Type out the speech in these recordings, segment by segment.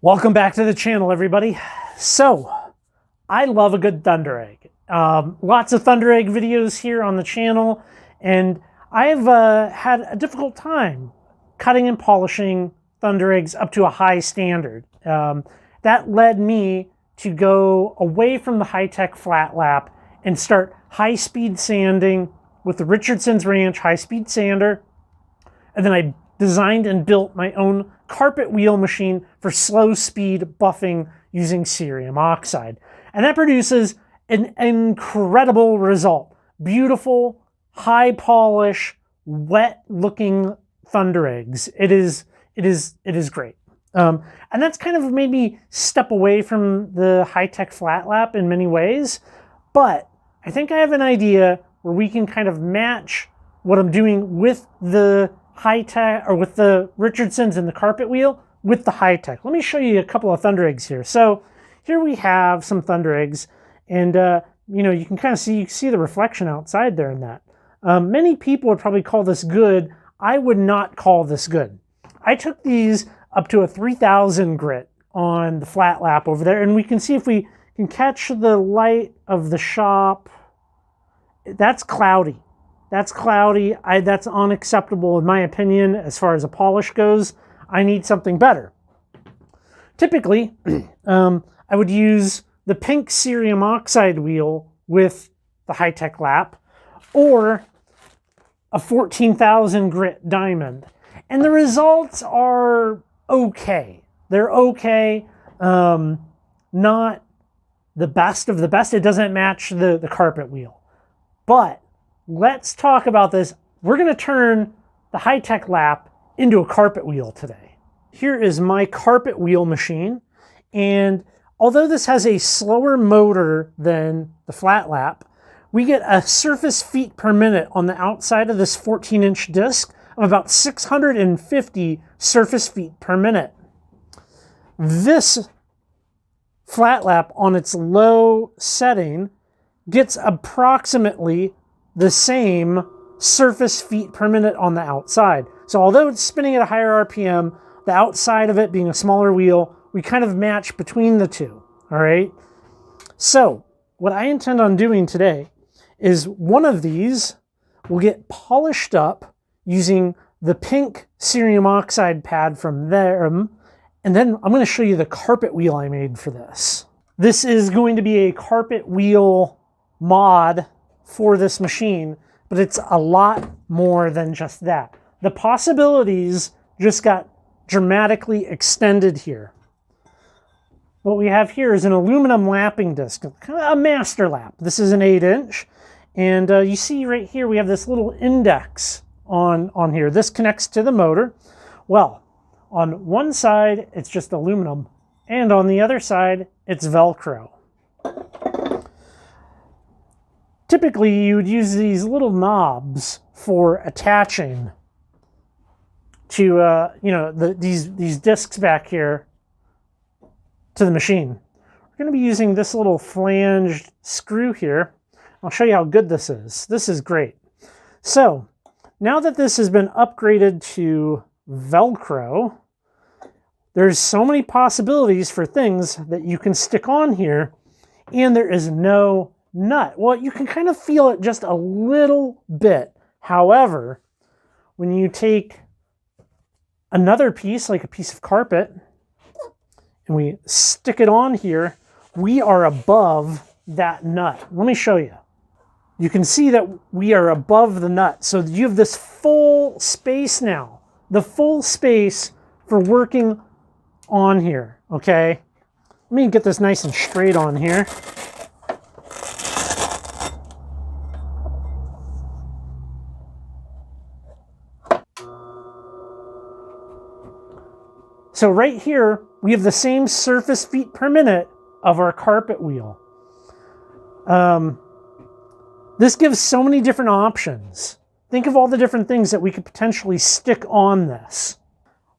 Welcome back to the channel, everybody. So, I love a good Thunder Egg. Lots of Thunder Egg videos here on the channel, and I've had a difficult time cutting and polishing Thunder Eggs up to a high standard. That led me to go away from the high-tech flat lap and start high-speed sanding with the Richardson's Ranch high-speed sander, and then I designed and built my own carpet wheel machine for slow speed buffing using cerium oxide. And that produces an incredible result. Beautiful, high polish, wet looking Thunder Eggs. It is great. And that's kind of made me step away from the high-tech flat lap in many ways. But I think I have an idea where we can kind of match what I'm doing with the high-tech, or with the Richardson's and the carpet wheel, with the high-tech. Let me show you a couple of Thunder Eggs here. So here we have some Thunder Eggs, and you know, you can kind of see the reflection outside there in that. Many people would probably call this good. I would not call this good. I took these up to a 3000 grit on the flat lap over there, and we can see if we can catch the light of the shop. That's cloudy. That's cloudy. That's unacceptable in my opinion as far as a polish goes. I need something better. Typically, I would use the pink cerium oxide wheel with the high-tech lap, or a 14,000 grit diamond. And the results are okay. They're okay. Not the best of the best. It doesn't match the carpet wheel. But let's talk about this. We're going to turn the high-tech lap into a carpet wheel today. Here is my carpet wheel machine, and although this has a slower motor than the flat lap, we get a surface feet per minute on the outside of this 14-inch disc of about 650 surface feet per minute. This flat lap on its low setting gets approximately the same surface feet per minute on the outside. So although it's spinning at a higher RPM, the outside of it being a smaller wheel, we kind of match between the two, all right? So what I intend on doing today is one of these will get polished up using the pink cerium oxide pad from them, and then I'm gonna show you the carpet wheel I made for this. This is going to be a carpet wheel mod for this machine, but it's a lot more than just that. The possibilities just got dramatically extended here. What we have here is an aluminum lapping disc, kind of a master lap. This is an 8-inch, and you see right here we have this little index on here. This connects to the motor. Well, on one side it's just aluminum, and on the other side it's Velcro. Typically, you would use these little knobs for attaching to, you know, these discs back here to the machine. We're going to be using this little flanged screw here. I'll show you how good this is. This is great. So, now that this has been upgraded to Velcro, there's so many possibilities for things that you can stick on here, and there is no nut. Well, you can kind of feel it just a little bit. However, when you take another piece, like a piece of carpet, and we stick it on here, we are above that nut. Let me show you. You can see that we are above the nut. So you have this full space now, the full space for working on here, okay? Let me get this nice and straight on here. So right here, we have the same surface feet per minute of our carpet wheel. This gives so many different options. Think of all the different things that we could potentially stick on this.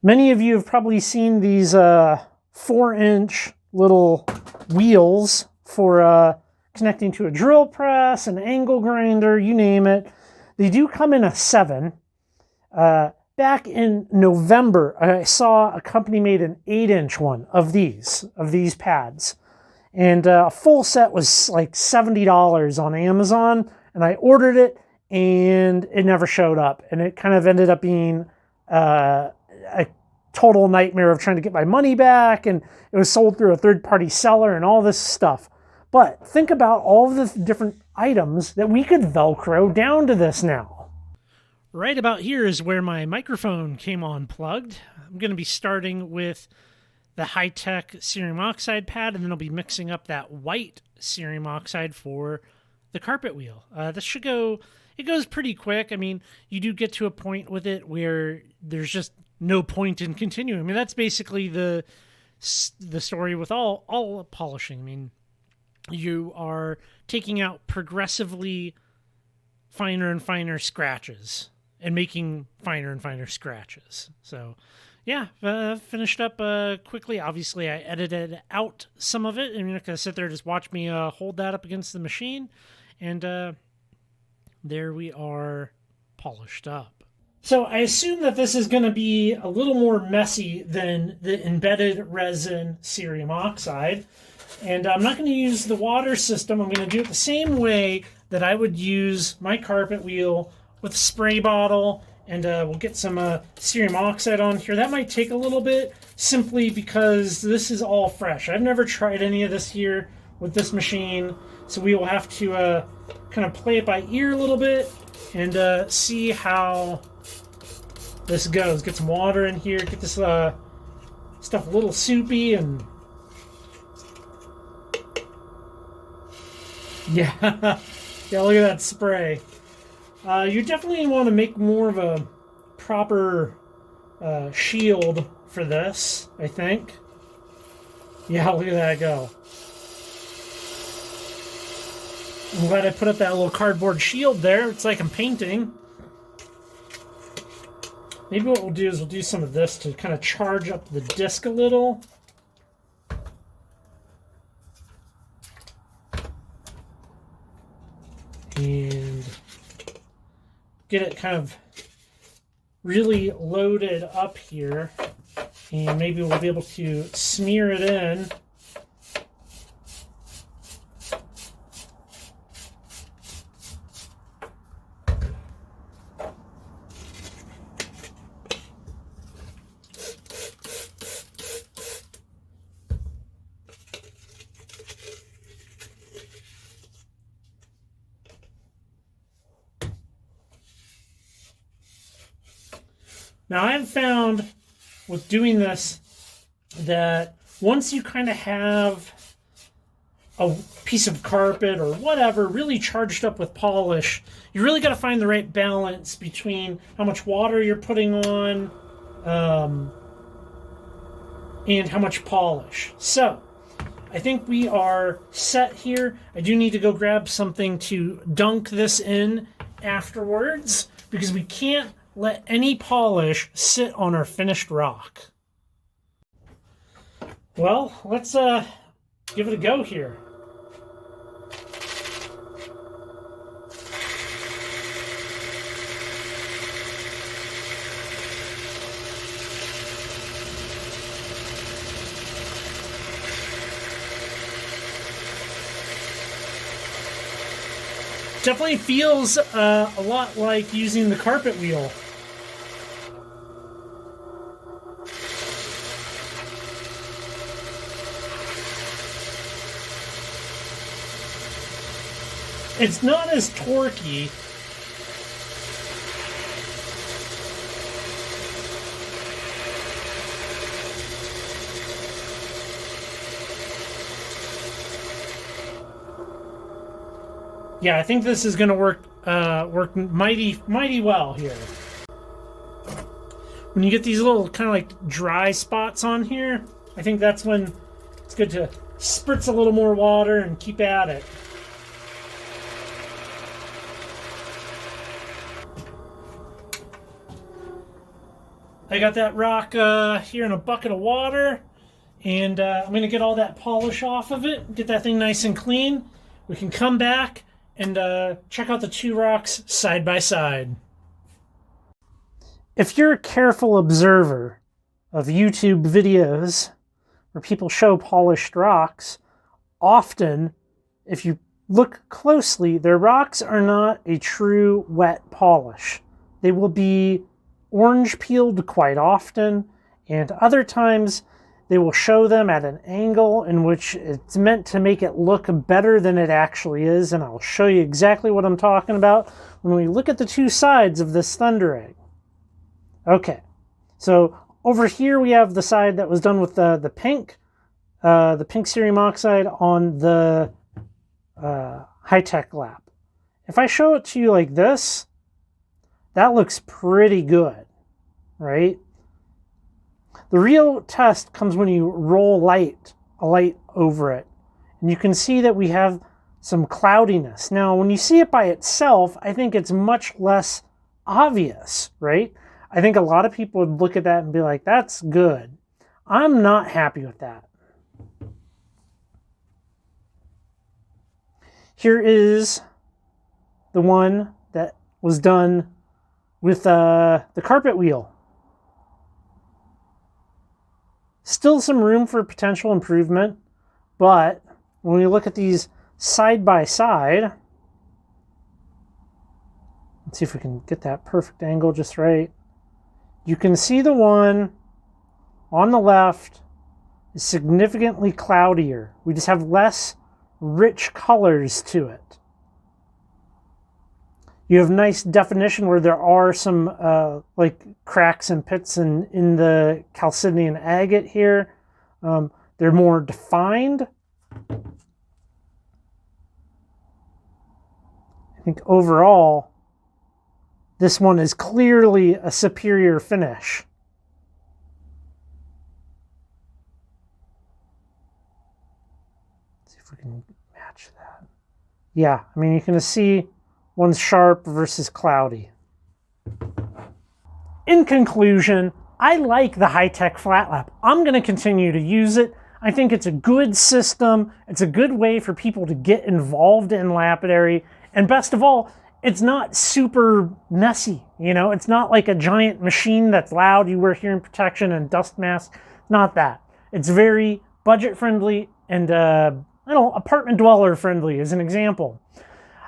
Many of you have probably seen these 4-inch little wheels for connecting to a drill press, an angle grinder, you name it. They do come in a 7. back in November, I saw a company made an 8-inch one of these pads. And a full set was like $70 on Amazon. And I ordered it and it never showed up. And it kind of ended up being a total nightmare of trying to get my money back. And it was sold through a third-party seller and all this stuff. But think about all of the different items that we could Velcro down to this now. Right about here is where my microphone came unplugged. I'm going to be starting with the high-tech cerium oxide pad, and then I'll be mixing up that white cerium oxide for the carpet wheel. This should go, it goes pretty quick. I mean, you do get to a point with it where there's just no point in continuing. I mean, that's basically the story with all polishing. I mean, you are taking out progressively finer and finer scratches and making finer and finer scratches. So yeah, finished up quickly. Obviously, I edited out some of it, and you're not going to sit there and just watch me hold that up against the machine. And there we are, polished up. So I assume that this is going to be a little more messy than the embedded resin cerium oxide. And I'm not going to use the water system. I'm going to do it the same way that I would use my carpet wheel with a spray bottle, and we'll get some cerium oxide on here. That might take a little bit, simply because this is all fresh. I've never tried any of this here with this machine, so we will have to kind of play it by ear a little bit and see how this goes. Get some water in here, get this stuff a little soupy, and yeah, yeah, look at that spray. You definitely want to make more of a proper shield for this, I think. Yeah, look at that go. I'm glad I put up that little cardboard shield there. It's like I'm painting. Maybe what we'll do is we'll do some of this to kind of charge up the disc a little. And get it kind of really loaded up here, and maybe we'll be able to smear it in. Now, I've found with doing this that once you kind of have a piece of carpet or whatever really charged up with polish, you really got to find the right balance between how much water you're putting on and how much polish. So, I think we are set here. I do need to go grab something to dunk this in afterwards, because we can't let any polish sit on our finished rock. Well, let's give it a go here. Definitely feels a lot like using the carpet wheel. It's not as torquey. Yeah, I think this is going to work mighty well here. When you get these little kind of like dry spots on here, I think that's when it's good to spritz a little more water and keep at it. I got that rock here in a bucket of water, and I'm going to get all that polish off of it, get that thing nice and clean. We can come back and check out the two rocks side by side. if you're a careful observer of YouTube videos where people show polished rocks, often, if you look closely, their rocks are not a true wet polish. They will be orange peeled quite often, and other times they will show them at an angle in which it's meant to make it look better than it actually is, and I'll show you exactly what I'm talking about when we look at the two sides of this thunder egg. Okay, so over here we have the side that was done with the pink cerium oxide on the high-tech lap. If I show it to you like this, that looks pretty good, right? The real test comes when you roll a light over it. And you can see that we have some cloudiness. Now, when you see it by itself, I think it's much less obvious, right? I think a lot of people would look at that and be like, that's good. I'm not happy with that. Here is the one that was done with the carpet wheel. Still some room for potential improvement, but when we look at these side by side, let's see if we can get that perfect angle just right. You can see the one on the left is significantly cloudier. We just have less rich colors to it. You have nice definition where there are some like cracks and pits in the chalcedonian agate here. They're more defined. I think overall, this one is clearly a superior finish. Let's see if we can match that. Yeah, I mean, you can see one's sharp versus cloudy. In conclusion, I like the high-tech flat lap. I'm going to continue to use it. I think it's a good system. It's a good way for people to get involved in lapidary. And best of all, it's not super messy. You know, it's not like a giant machine that's loud. You wear hearing protection and dust mask. Not that. It's very budget friendly and apartment dweller friendly as an example.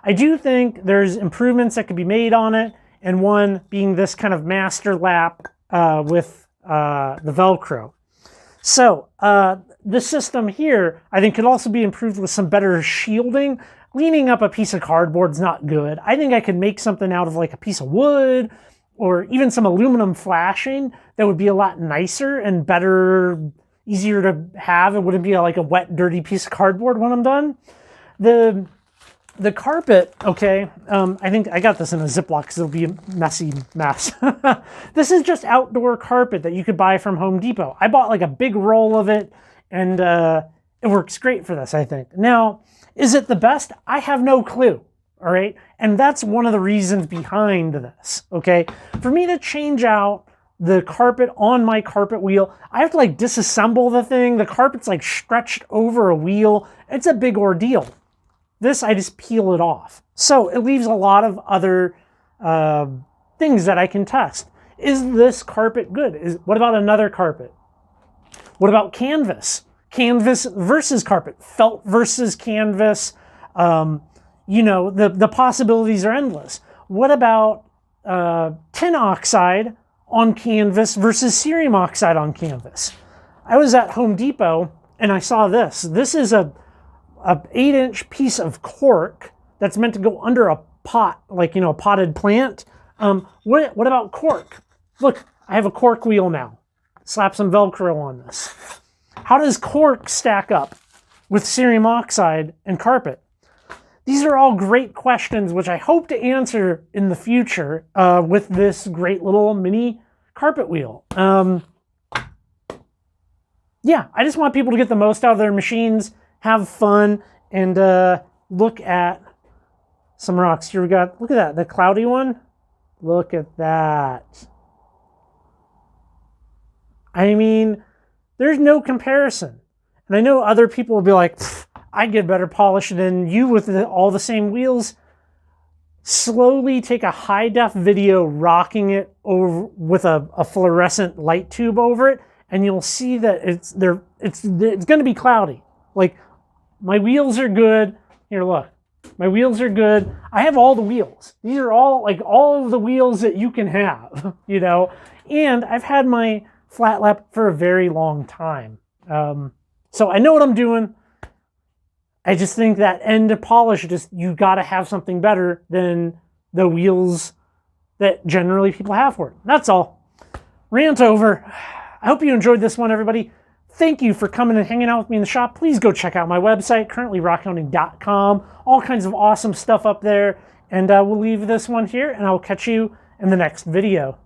I do think there's improvements that could be made on it, and one being this kind of master lap with the Velcro. So the system here, I think, could also be improved with some better shielding. Leaning up a piece of cardboard's not good. I think I could make something out of like a piece of wood or even some aluminum flashing that would be a lot nicer and better, easier to have. It wouldn't be like a wet, dirty piece of cardboard when I'm done. The carpet, okay, I think I got this in a Ziploc because it'll be a messy mess. This is just outdoor carpet that you could buy from Home Depot. I bought like a big roll of it, and it works great for this, I think. Now, is it the best? I have no clue, all right? And that's one of the reasons behind this, okay? For me to change out the carpet on my carpet wheel, I have to like disassemble the thing. The carpet's like stretched over a wheel. It's a big ordeal. This, I just peel it off. So it leaves a lot of other things that I can test. Is this carpet good? What about another carpet? What about canvas? Canvas versus carpet, felt versus canvas. You know, the possibilities are endless. What about tin oxide on canvas versus cerium oxide on canvas? I was at Home Depot and I saw this. This is a 8-inch piece of cork that's meant to go under a pot, like, you know, a potted plant. What about cork? Look, I have a cork wheel now. Slap some Velcro on this. How does cork stack up with cerium oxide and carpet? These are all great questions, which I hope to answer in the future with this great little mini carpet wheel. Yeah, I just want people to get the most out of their machines, have fun, and look at some rocks. Here we got, look at that, the cloudy one. Look at that. I mean, there's no comparison. And I know other people will be like, I get better polish than you with all the same wheels. slowly take a high def video rocking it over with a fluorescent light tube over it, and you'll see that it's going to be cloudy. Like, my wheels are good. Here, look. My wheels are good. I have all the wheels. These are all, like, all of the wheels that you can have, you know? And I've had my flat lap for a very long time. So I know what I'm doing. I just think that end polish, you got to have something better than the wheels that generally people have for it. That's all. Rant over. I hope you enjoyed this one, everybody. Thank you for coming and hanging out with me in the shop. Please go check out my website, currently rockhounding.com. All kinds of awesome stuff up there. And we'll leave this one here, and I'll catch you in the next video.